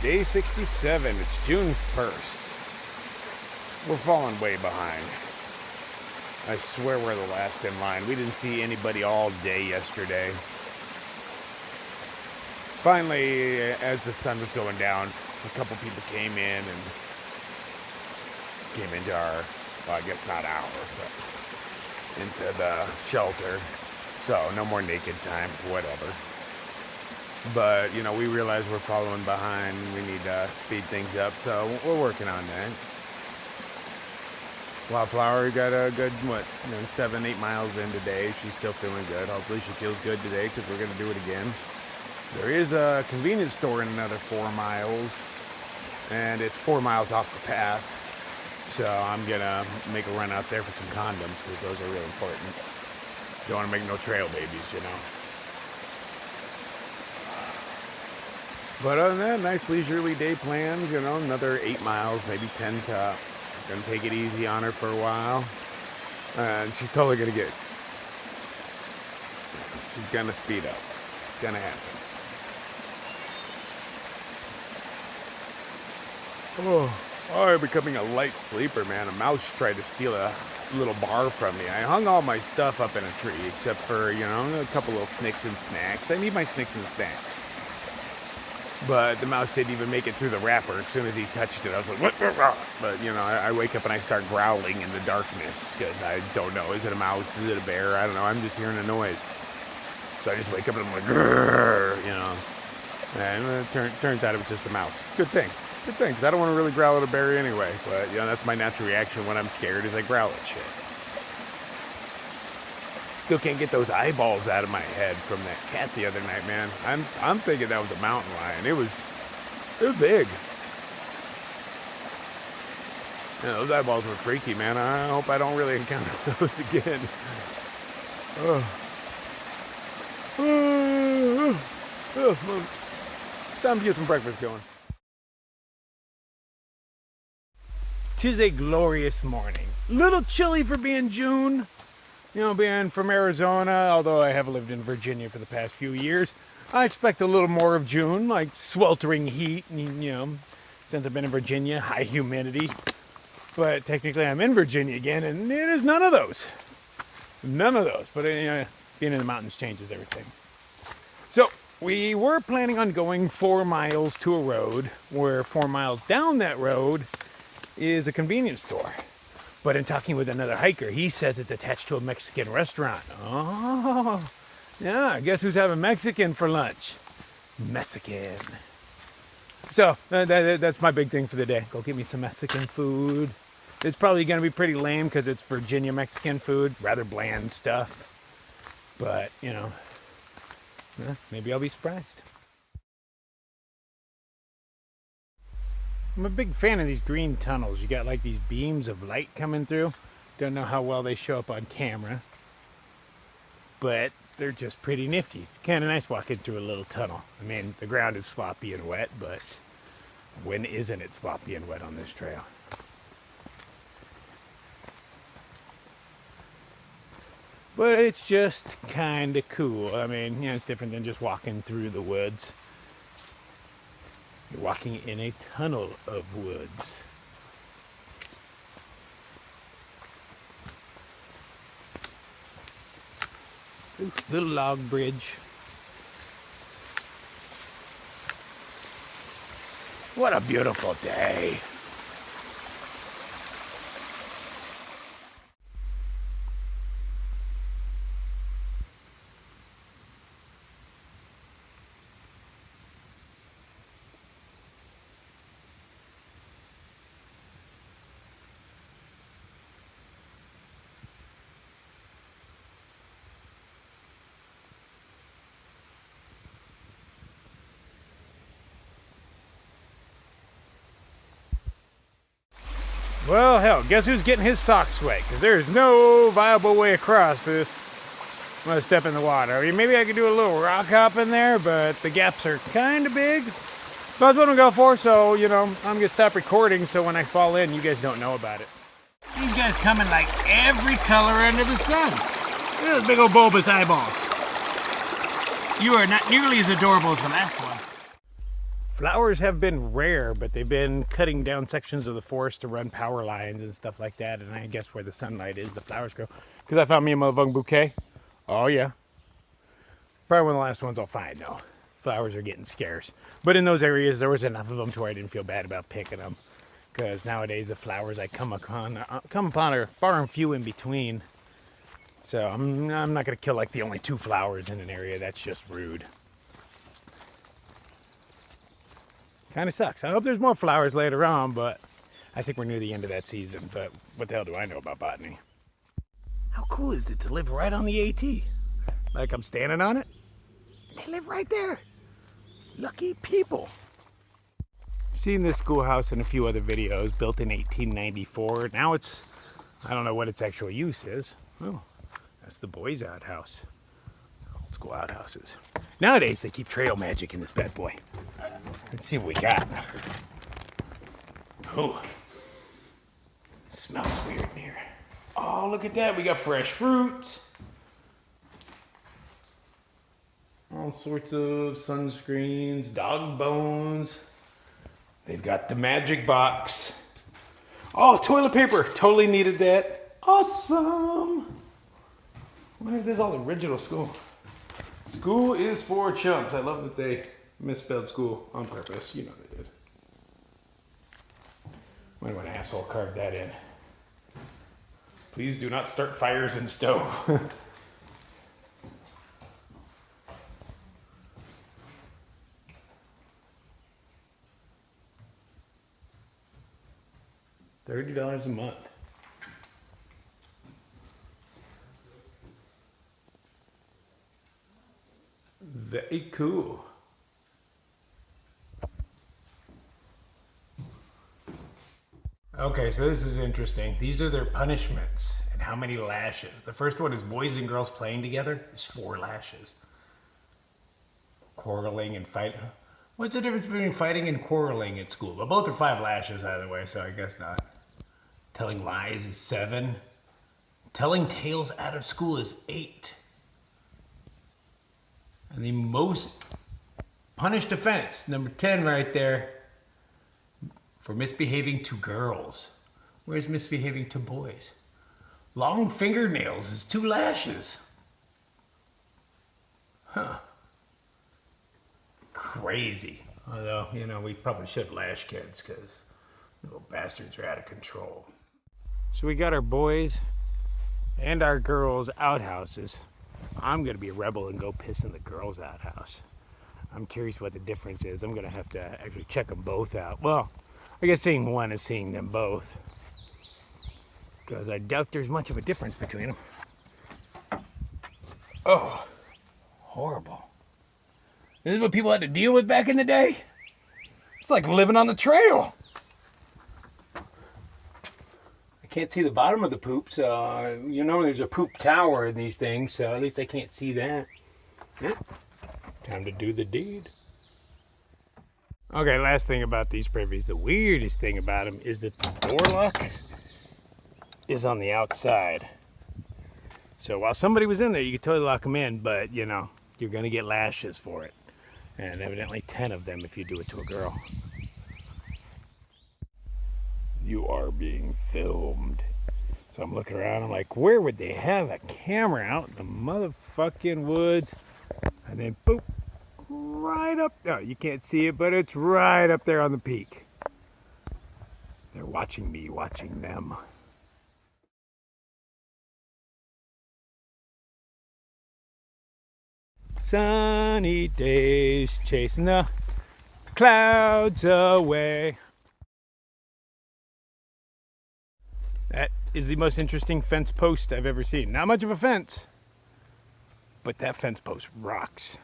Day 67, it's June 1st. We're falling way behind. I swear we're the last in line. We didn't see anybody all day yesterday. Finally, as the sun was going down, a couple people came in and came into our, well, I guess not ours, but into the shelter. So no more naked time, whatever. But, you know, we realize we're following behind. We need to speed things up, so we're working on that. Wildflower got a good, 7-8 miles in today. She's still feeling good. Hopefully she feels good today because we're going to do it again. There is a convenience store in another 4 miles, and it's 4 miles off the path. So I'm going to make a run out there for some condoms because those are really important. Don't want to make no trail babies, you know. But other than that, nice leisurely day planned, you know, another 8 miles, maybe 10 tops. Gonna take it easy on her for a while. And she's totally gonna get, she's gonna speed up. It's gonna happen. Oh, I'm becoming a light sleeper, man. A mouse tried to steal a little bar from me. I hung all my stuff up in a tree, except for, you know, a couple little snicks and snacks. I need my snicks and snacks. But the mouse didn't even make it through the wrapper. As soon as he touched it, I was like, what? But, you know, I wake up and I start growling in the darkness because I don't know. Is it a mouse? Is it a bear? I don't know. I'm just hearing a noise. So I just wake up and I'm like, grrr, you know. And it turns out it was just a mouse. Good thing. Good thing, because I don't want to really growl at a bear anyway. But, you know, that's my natural reaction when I'm scared is I growl at shit. Still can't get those eyeballs out of my head from that cat the other night, man. I'm thinking that was a mountain lion. It was big. Yeah, those eyeballs were freaky, man. I hope I don't really encounter those again. It's time to get some breakfast going. 'Tis a glorious morning. Little chilly for being June. You know, being from Arizona, although I have lived in Virginia for the past few years, I expect a little more of June, like sweltering heat, and, you know, since I've been in Virginia, high humidity. But technically I'm in Virginia again, and it is none of those. None of those. But, you know, being in the mountains changes everything. So, we were planning on going 4 miles to a road, where 4 miles down that road is a convenience store. But in talking with another hiker, he says it's attached to a Mexican restaurant. Oh, yeah, guess who's having Mexican for lunch? Mexican. So, that's my big thing for the day. Go get me some Mexican food. It's probably going to be pretty lame because it's Virginia Mexican food. Rather bland stuff. But, you know, maybe I'll be surprised. I'm a big fan of these green tunnels. You got like these beams of light coming through. Don't know how well they show up on camera, but they're just pretty nifty. It's kind of nice walking through a little tunnel. I mean, the ground is sloppy and wet, but when isn't it sloppy and wet on this trail? But it's just kind of cool. I mean, you know, it's different than just walking through the woods. You're walking in a tunnel of woods. Ooh, little log bridge. What a beautiful day. Well, hell, guess who's getting his socks wet? Because there's no viable way across this. I'm going to step in the water. I mean, maybe I could do a little rock hop in there, but the gaps are kind of big. So that's what I'm going to go for, so, you know, I'm going to stop recording so when I fall in, you guys don't know about it. These guys come in like every color under the sun. Look at those big old bulbous eyeballs. You are not nearly as adorable as the last one. Flowers have been rare, but they've been cutting down sections of the forest to run power lines and stuff like that. And I guess where the sunlight is, the flowers grow. Because I found me a motherfucking bouquet. Oh, yeah. Probably one of the last ones I'll find, though. Flowers are getting scarce. But in those areas, there was enough of them to where I didn't feel bad about picking them. Because nowadays, the flowers I come upon are far and few in between. So I'm not going to kill like the only 2 flowers in an area. That's just rude. Kind of sucks. I hope there's more flowers later on, but I think we're near the end of that season. But what the hell do I know about botany? How cool is it to live right on the AT? Like I'm standing on it? They live right there. Lucky people. I've seen this schoolhouse in a few other videos, built in 1894. Now it's, I don't know what its actual use is. Oh, that's the boys' outhouse. Old school outhouses. Nowadays they keep trail magic in this bad boy. Let's see what we got. Oh, it smells weird in here. Oh, look at that. We got fresh fruit. All sorts of sunscreens, dog bones. They've got the magic box. Oh, toilet paper. Totally needed that. Awesome. I wonder if this is all original school. School is for chumps. I love that they misspelled school on purpose. You know they did. Wonder what asshole carved that in. Please do not start fires in stove. $30 a month. Very cool. Okay, so this is interesting. These are their punishments and how many lashes. The first one is boys and girls playing together. It's 4 lashes. Quarreling and fighting. What's the difference between fighting and quarreling at school? But both are 5 lashes either way, so I guess not. Telling lies is 7. Telling tales out of school is 8. And the most punished offense, number 10 right there, for misbehaving to girls. Where's misbehaving to boys? Long fingernails is 2 lashes. Huh. Crazy. Although, you know, we probably should lash kids because little bastards are out of control. So we got our boys and our girls' outhouses. I'm going to be a rebel and go piss in the girls' outhouse. I'm curious what the difference is. I'm going to have to actually check them both out. Well, I guess seeing one is seeing them both, because I doubt there's much of a difference between them. Oh, horrible. This is what people had to deal with back in the day? It's like living on the trail. I can't see the bottom of the poop, so you know there's a poop tower in these things, so at least I can't see that. Yeah. Time to do the deed. Okay, last thing about these privies. The weirdest thing about them is that the door lock is on the outside. So while somebody was in there, you could totally lock them in, but you know, you're gonna get lashes for it. And evidently 10 of them if you do it to a girl. You are being filmed. So I'm looking around, I'm like, where would they have a camera out in the motherfucking woods? And then boop, right up, oh, you can't see it, but it's right up there on the peak. They're watching me, watching them. Sunny days chasing the clouds away. That is the most interesting fence post I've ever seen. Not much of a fence, but that fence post rocks.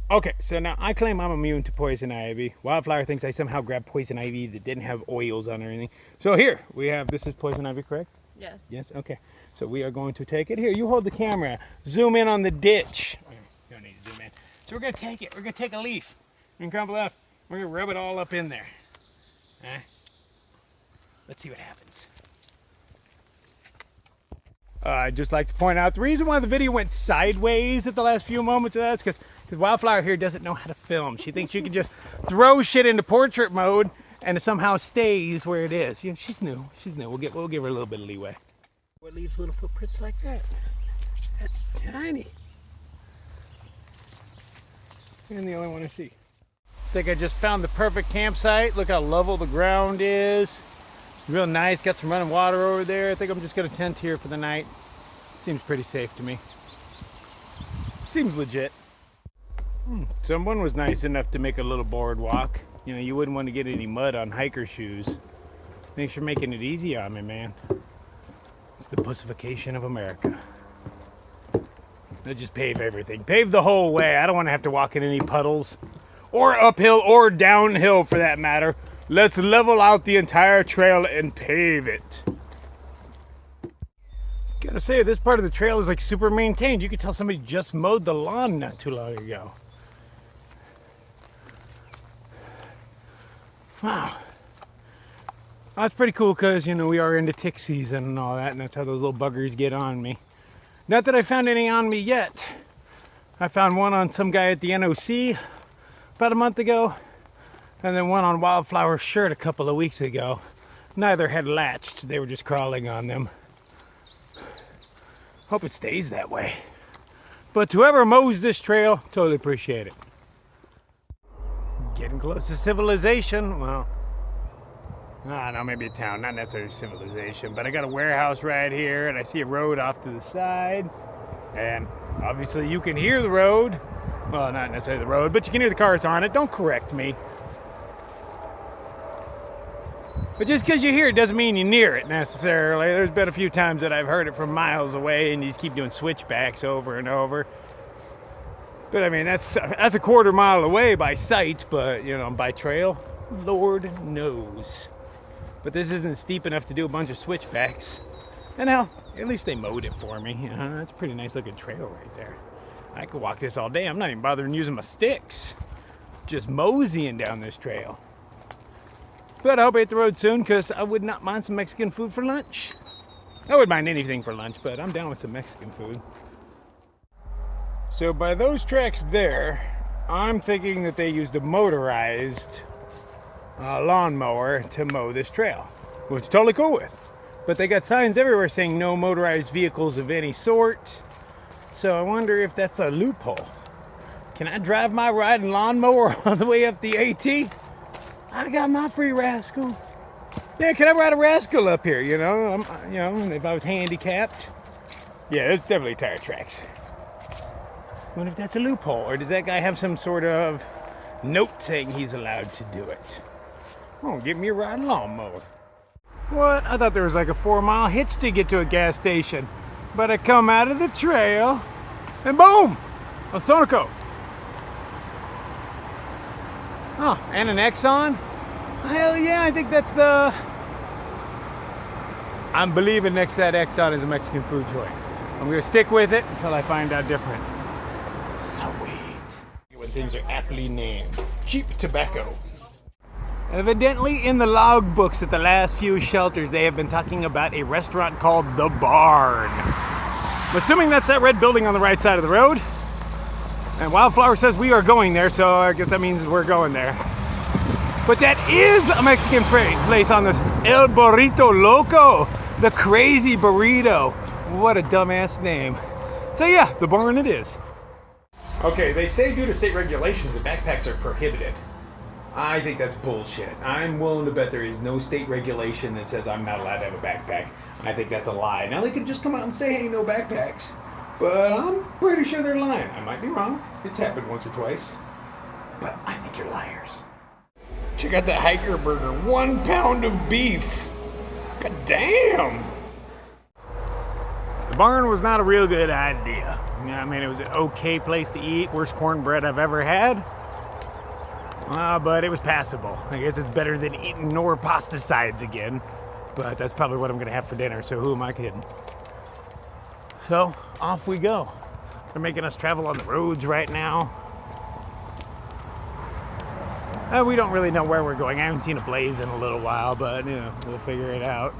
Okay, so now I claim I'm immune to poison ivy. Wildflower thinks I somehow grabbed poison ivy that didn't have oils on or anything. So here we have, this is poison ivy, correct? Yes. Yes, okay. So we are going to take it. Here, you hold the camera. Zoom in on the ditch. You don't need to zoom in. So we're going to take it. We're going to take a leaf and crumble up. We're going to rub it all up in there. Let's see what happens. I'd just like to point out the reason why the video went sideways at the last few moments of that is because Because Wildflower here doesn't know how to film. She thinks you can just throw shit into portrait mode and it somehow stays where it is. You know, she's new. She's new. We'll give her a little bit of leeway. What leaves little footprints like that? That's tiny. And the only one I see. I think I just found the perfect campsite. Look how level the ground is. Real nice. Got some running water over there. I think I'm just going to tent here for the night. Seems pretty safe to me. Seems legit. Someone was nice enough to make a little boardwalk. You know, you wouldn't want to get any mud on hiker shoes. Thanks for making it easy on me, man. It's the pussification of America. Let's just pave everything. Pave the whole way. I don't want to have to walk in any puddles. Or uphill or downhill for that matter. Let's level out the entire trail and pave it. Gotta say, this part of the trail is like super maintained. You could tell somebody just mowed the lawn not too long ago. Wow. That's pretty cool because, you know, we are into tick season and all that, and that's how those little buggers get on me. Not that I found any on me yet. I found one on some guy at the NOC about a month ago, and then one on Wildflower's shirt a couple of weeks ago. Neither had latched. They were just crawling on them. Hope it stays that way. But whoever mows this trail, totally appreciate it. Getting close to civilization. Well, I don't know, maybe a town, not necessarily civilization, but I got a warehouse right here and I see a road off to the side, and obviously you can hear the road. Well, not necessarily the road, but you can hear the cars on it. Don't correct me. But just because you hear it doesn't mean you're near it necessarily. There's been a few times that I've heard it from miles away and you just keep doing switchbacks over and over. But I mean, that's a quarter-mile away by sight, but you know, by trail, Lord knows. But this isn't steep enough to do a bunch of switchbacks. And hell, at least they mowed it for me. You know, that's a pretty nice looking trail right there. I could walk this all day. I'm not even bothering using my sticks. Just moseying down this trail. But I hope I hit the road soon, because I would not mind some Mexican food for lunch. I wouldn't mind anything for lunch, but I'm down with some Mexican food. So by those tracks there, I'm thinking that they used a motorized lawnmower to mow this trail, which I'm totally cool with. But they got signs everywhere saying no motorized vehicles of any sort. So I wonder if that's a loophole. Can I drive my riding lawnmower all the way up the AT? I got my free rascal. Yeah, can I ride a rascal up here? You know, if I was handicapped. Yeah, it's definitely tire tracks. I wonder if that's a loophole, or does that guy have some sort of note saying he's allowed to do it? Oh, give me a riding lawnmower. What? I thought there was like a 4-mile hitch to get to a gas station. But I come out of the trail, and boom! A Sonoco. Oh, and an Exxon? Hell yeah, I think that's the... I'm believing next to that Exxon is a Mexican food joint. I'm gonna stick with it until I find out different. Sweet. When things are aptly named. Cheap tobacco. Evidently in the log books at the last few shelters, they have been talking about a restaurant called The Barn. I'm assuming that's that red building on the right side of the road. And Wildflower says we are going there, so I guess that means we're going there. But that is a Mexican place on this El Burrito Loco, the crazy burrito. What a dumbass name. So yeah, The Barn it is. Okay, they say due to state regulations that backpacks are prohibited. I think that's bullshit. I'm willing to bet there is no state regulation that says I'm not allowed to have a backpack. I think that's a lie. Now they could just come out and say, hey, no backpacks. But I'm pretty sure they're lying. I might be wrong. It's happened once or twice. But I think you're liars. Check out that hiker burger. 1 pound of beef. God damn. The Barn was not a real good idea. I mean, it was an okay place to eat. Worst cornbread I've ever had. But it was passable. I guess it's better than eating Nor pasta sides again. But that's probably what I'm going to have for dinner, so who am I kidding? So, off we go. They're making us travel on the roads right now. We don't really know where we're going. I haven't seen a blaze in a little while, but, you know, we'll figure it out.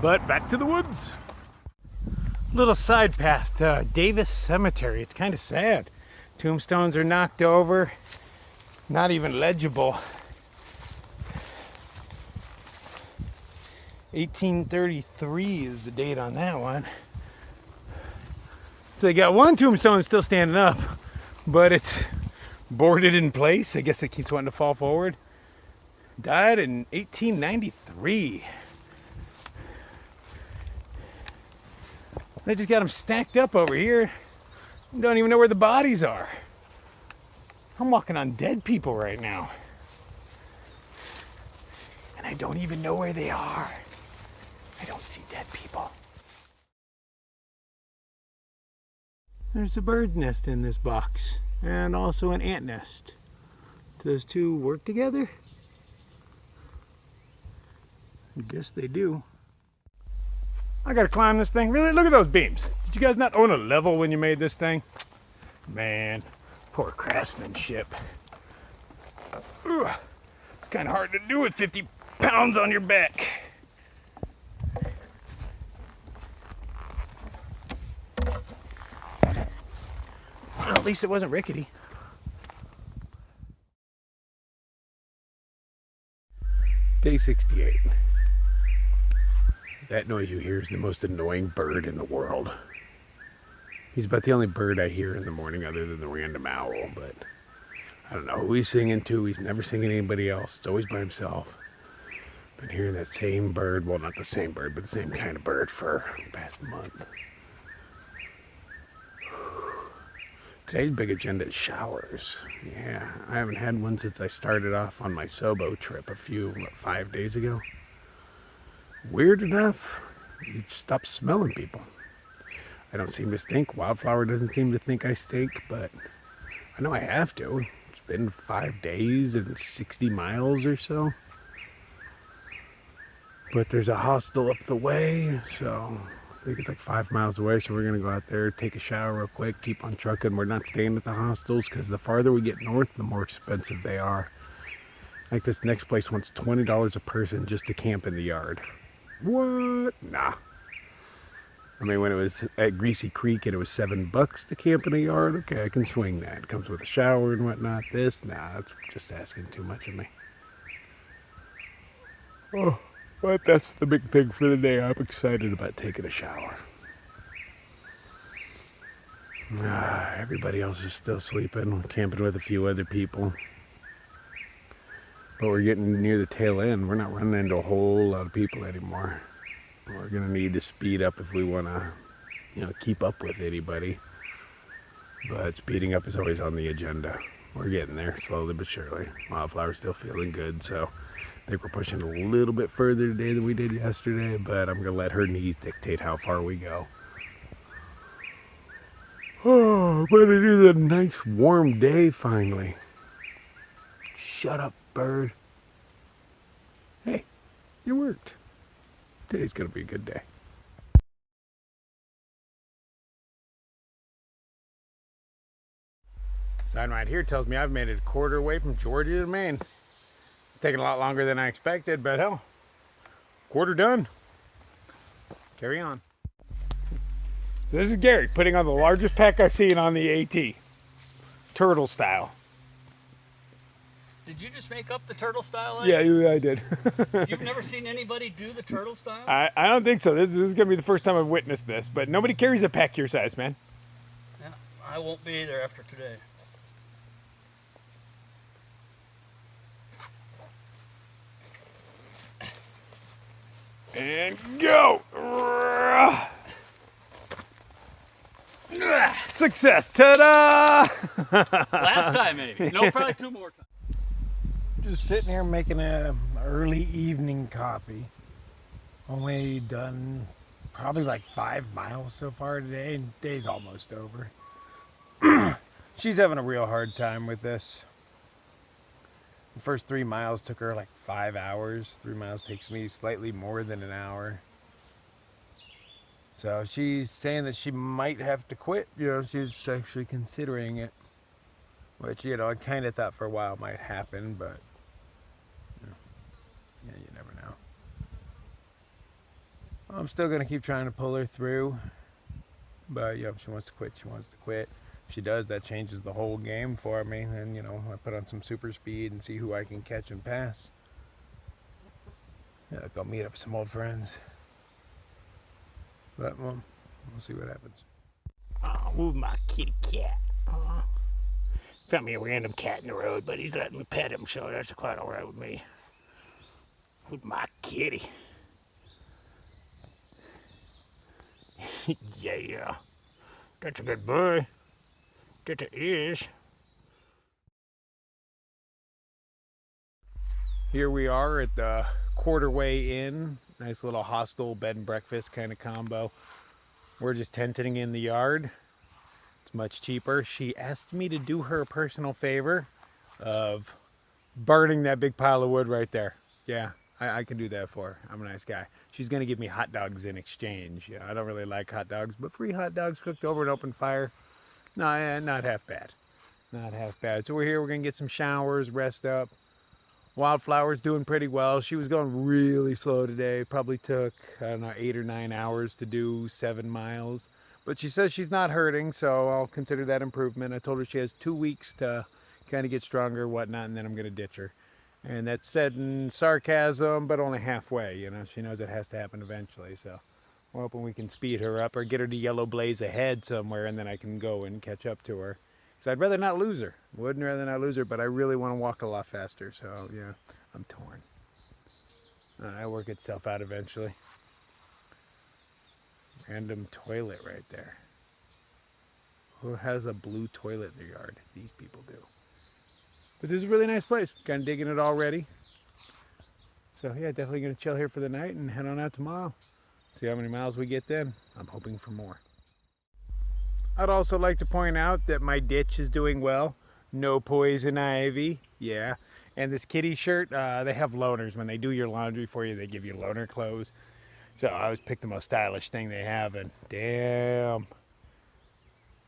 But back to the woods. Little side path to Davis Cemetery. It's kind of sad. Tombstones are knocked over. Not even legible. 1833 is the date on that one. So they got one tombstone still standing up, but it's boarded in place. I guess it keeps wanting to fall forward. Died in 1893. They just got them stacked up over here. Don't even know where the bodies are. I'm walking on dead people right now. And I don't even know where they are. I don't see dead people. There's a bird nest in this box. And also an ant nest. Do those two work together? I guess they do. I gotta climb this thing. Really? Look at those beams. Did you guys not own a level when you made this thing? Man, poor craftsmanship. Ugh. It's kind of hard to do with 50 pounds on your back. Well, at least it wasn't rickety. Day 68. That noise you hear is the most annoying bird in the world. He's about the only bird I hear in the morning other than the random owl, but I don't know who he's singing to. He's never singing to anybody else. It's always by himself. Been hearing that same bird, well, not the same bird, but the same kind of bird for the past month. Today's big agenda is showers. Yeah, I haven't had one since I started off on my Sobo trip 5 days ago. Weird enough, you stop smelling people. I don't seem to stink. Wildflower doesn't seem to think I stink, but I know I have to. It's been 5 days and 60 miles or so. But there's a hostel up the way, so I think it's like 5 miles away, so we're going to go out there, take a shower real quick, keep on trucking. We're not staying at the hostels because the farther we get north, the more expensive they are. Like this next place wants $20 a person just to camp in the yard. What? Nah. I mean, when it was at Greasy Creek and it was $7 to camp in a yard, okay, I can swing that. It comes with a shower and whatnot. This, nah, that's just asking too much of me. Oh, but that's the big thing for the day. I'm excited about taking a shower. Everybody else is still sleeping. We're camping with a few other people. But we're getting near the tail end. We're not running into a whole lot of people anymore. We're going to need to speed up if we want to, keep up with anybody. But speeding up is always on the agenda. We're getting there, slowly but surely. Wildflower's still feeling good, so I think we're pushing a little bit further today than we did yesterday, but I'm going to let her knees dictate how far we go. Oh, but it is a nice warm day finally. Shut up, bird. Hey, it worked. Today's gonna be a good day. Sign right here tells me I've made it a quarter away from Georgia to Maine. It's taking a lot longer than I expected, but hell, quarter done. Carry on. So this is Gary putting on the largest pack I've seen on the AT. Turtle style. Did you just make up the turtle style? Yeah, I did. You've never seen anybody do the turtle style? I don't think so. This is going to be the first time I've witnessed this, but nobody carries a pack your size, man. Yeah, I won't be either after today. And go! Success! Ta-da! Last time, maybe. No, probably 2 more times. Just sitting here making a early evening coffee. Only done probably like 5 miles so far today, and day's almost over. She's having a real hard time with this. The first 3 miles took her like 5 hours. 3 miles takes me slightly more than an hour. So she's saying that she might have to quit. She's actually considering it. Which, I kind of thought for a while might happen, but yeah, you never know. I'm still going to keep trying to pull her through. But, if she wants to quit, she wants to quit. she does, that changes the whole game for me. And, you know, I put on some super speed and see who I can catch and pass. Yeah, go meet up some old friends. But, well, we'll see what happens. Oh, move my kitty cat. Found me a random cat in the road, but he's letting me pet him, so that's quite all right with me. With my kitty. Yeah, that's a good boy. That it is. Here we are at the Quarterway Inn. Nice little hostel bed and breakfast kind of combo. We're just tenting in the yard. It's much cheaper. She asked me to do her a personal favor of burning that big pile of wood right there. Yeah, I can do that for her. I'm a nice guy. She's gonna give me hot dogs in exchange. Yeah, I don't really like hot dogs, but free hot dogs cooked over an open fire, no, not half bad. Not half bad. So we're here, we're gonna get some showers, rest up. Wildflower's doing pretty well. She was going really slow today. Probably took, I don't know, 8 or 9 hours to do 7 miles. But she says she's not hurting, so I'll consider that improvement. I told her she has 2 weeks to kind of get stronger, whatnot, and then I'm gonna ditch her. And that's said in sarcasm, but only halfway, you know. She knows it has to happen eventually, so we're hoping we can speed her up or get her to yellow blaze ahead somewhere, and then I can go and catch up to her. Because I'd rather not lose her. Wouldn't rather not lose her, but I really want to walk a lot faster, so yeah, I'm torn. It'll work itself out eventually. Random toilet right there. Who has a blue toilet in their yard? These people do. But this is a really nice place. Kind of digging it already. So yeah, definitely going to chill here for the night and head on out tomorrow. See how many miles we get then. I'm hoping for more. I'd also like to point out that my ditch is doing well. No poison ivy. Yeah. And this kitty shirt, they have loaners. When they do your laundry for you, they give you loaner clothes. So I always pick the most stylish thing they have, and damn,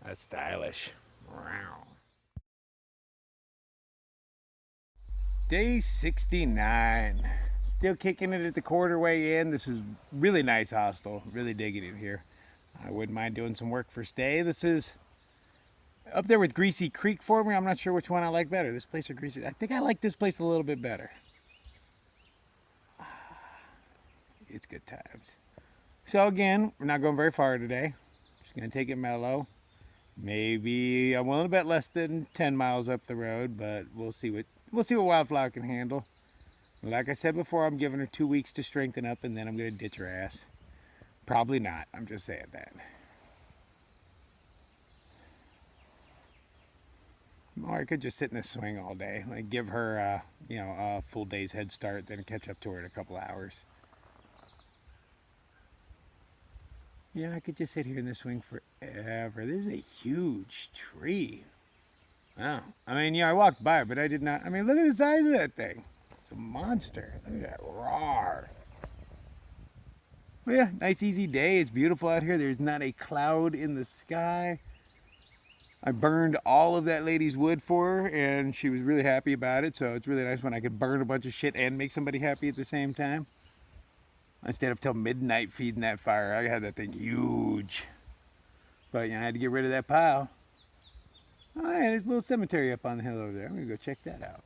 that's stylish. Wow. Day 69. Still kicking it at the Quarterway Inn. This is really nice hostel. Really digging it here. I wouldn't mind doing some work for stay. This is up there with Greasy Creek for me. I'm not sure which one I like better. This place or Greasy. I think I like this place a little bit better. It's good times. So again, we're not going very far today. Just gonna take it mellow. Maybe I'm willing to bet less than 10 miles up the road, but we'll see what Wildflower can handle. Like I said before, I'm giving her 2 weeks to strengthen up, and then I'm gonna ditch her ass. Probably not. I'm just saying that. Or I could just sit in the swing all day, like give her, you know, a full day's head start, then catch up to her in a couple hours. Yeah, I could just sit here in the swing forever. This is a huge tree. Wow. I mean, yeah, I walked by, but I did not. I mean, look at the size of that thing. It's a monster. Look at that roar. Well, yeah, nice easy day. It's beautiful out here. There's not a cloud in the sky. I burned all of that lady's wood for her, and she was really happy about it. So it's really nice when I could burn a bunch of shit and make somebody happy at the same time. I stayed up till midnight feeding that fire. I had that thing huge. But, you know, I had to get rid of that pile. Oh, yeah, there's a little cemetery up on the hill over there. I'm going to go check that out.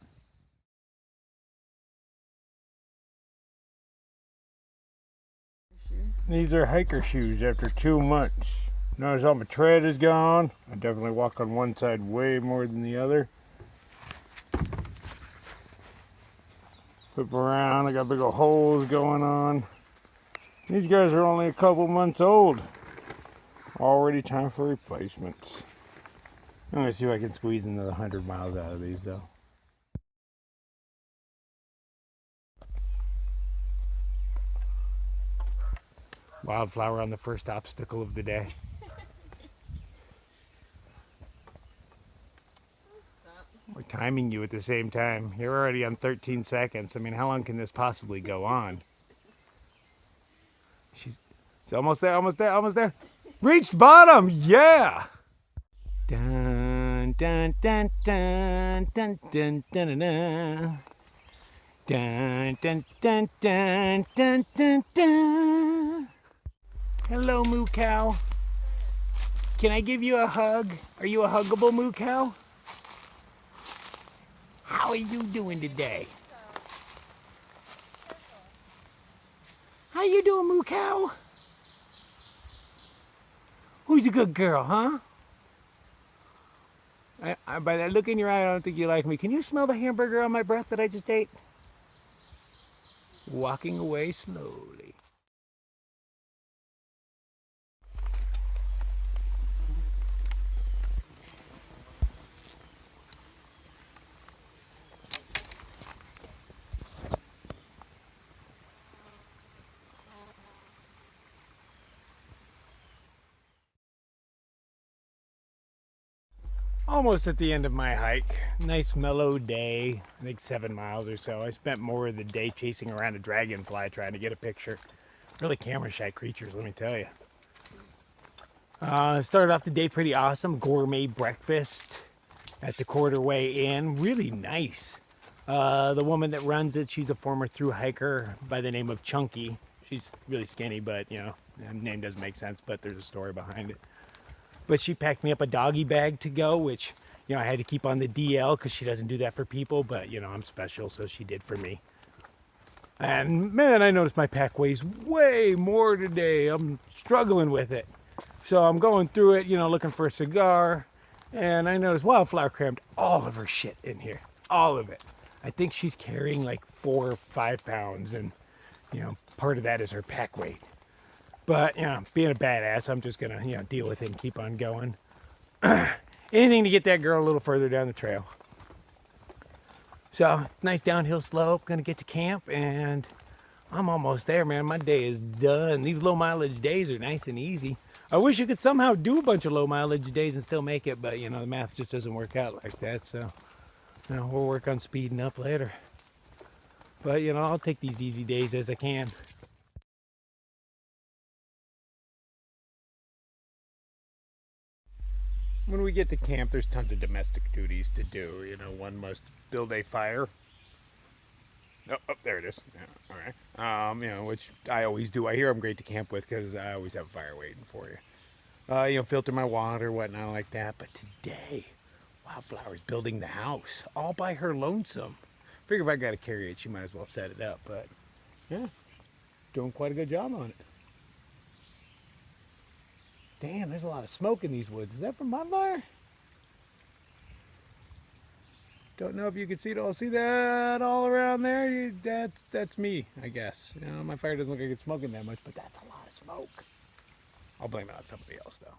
These are hiker shoes after 2 months. Notice all my tread is gone. I definitely walk on one side way more than the other. Flip around, I got big old holes going on. These guys are only a couple months old. Already time for replacements. I'm gonna see if I can squeeze another 100 miles out of these though. Wildflower on the first obstacle of the day. We're timing you at the same time. You're already on 13 seconds. I mean, how long can this possibly go on? She's almost there, almost there, almost there. Reached bottom, yeah! Dun dun dun dun dun dun dun dun dun dun dun dun dun dun dun. Hello, moo cow. Can I give you a hug? Are you a huggable moo cow? How are you doing today? How you doing, moo cow? Who's a good girl, huh? By that look in your eye, I don't think you like me. Can you smell the hamburger on my breath that I just ate? Walking away slowly. Almost at the end of my hike. Nice mellow day, I think 7 miles or so. I spent more of the day chasing around a dragonfly trying to get a picture. Really camera shy creatures, let me tell you. Started off the day pretty awesome. Gourmet breakfast at the Quarterway Inn. Really nice. The woman that runs it, she's a former thru hiker by the name of Chunky. She's really skinny, but you know, the name doesn't make sense, but there's a story behind it. But she packed me up a doggy bag to go, which, you know, I had to keep on the DL because she doesn't do that for people, but, you know, I'm special, so she did for me. And, man, I noticed my pack weighs way more today. I'm struggling with it. So I'm going through it, you know, looking for a cigar, and I noticed Wildflower crammed all of her shit in here. All of it. I think she's carrying like 4 or 5 pounds, and, you know, part of that is her pack weight. But, you know, being a badass, I'm just going to, you know, deal with it and keep on going. Anything to get that girl a little further down the trail. So, nice downhill slope. Going to get to camp, and I'm almost there, man. My day is done. These low mileage days are nice and easy. I wish you could somehow do a bunch of low mileage days and still make it, but, you know, the math just doesn't work out like that. So, you know, we'll work on speeding up later. But, you know, I'll take these easy days as I can. When we get to camp, there's tons of domestic duties to do. You know, one must build a fire. Oh, there it is. Yeah, all right. You know, which I always do. I hear I'm great to camp with because I always have a fire waiting for you. You know, filter my water, whatnot like that. But today, Wildflower's building the house all by her lonesome. Figure if I got to carry it, she might as well set it up. But yeah, doing quite a good job on it. Damn, there's a lot of smoke in these woods. Is that from my fire? Don't know if you can see it all. See that all around there? That's me, I guess. You know, my fire doesn't look like it's smoking that much, but that's a lot of smoke. I'll blame it on somebody else, though.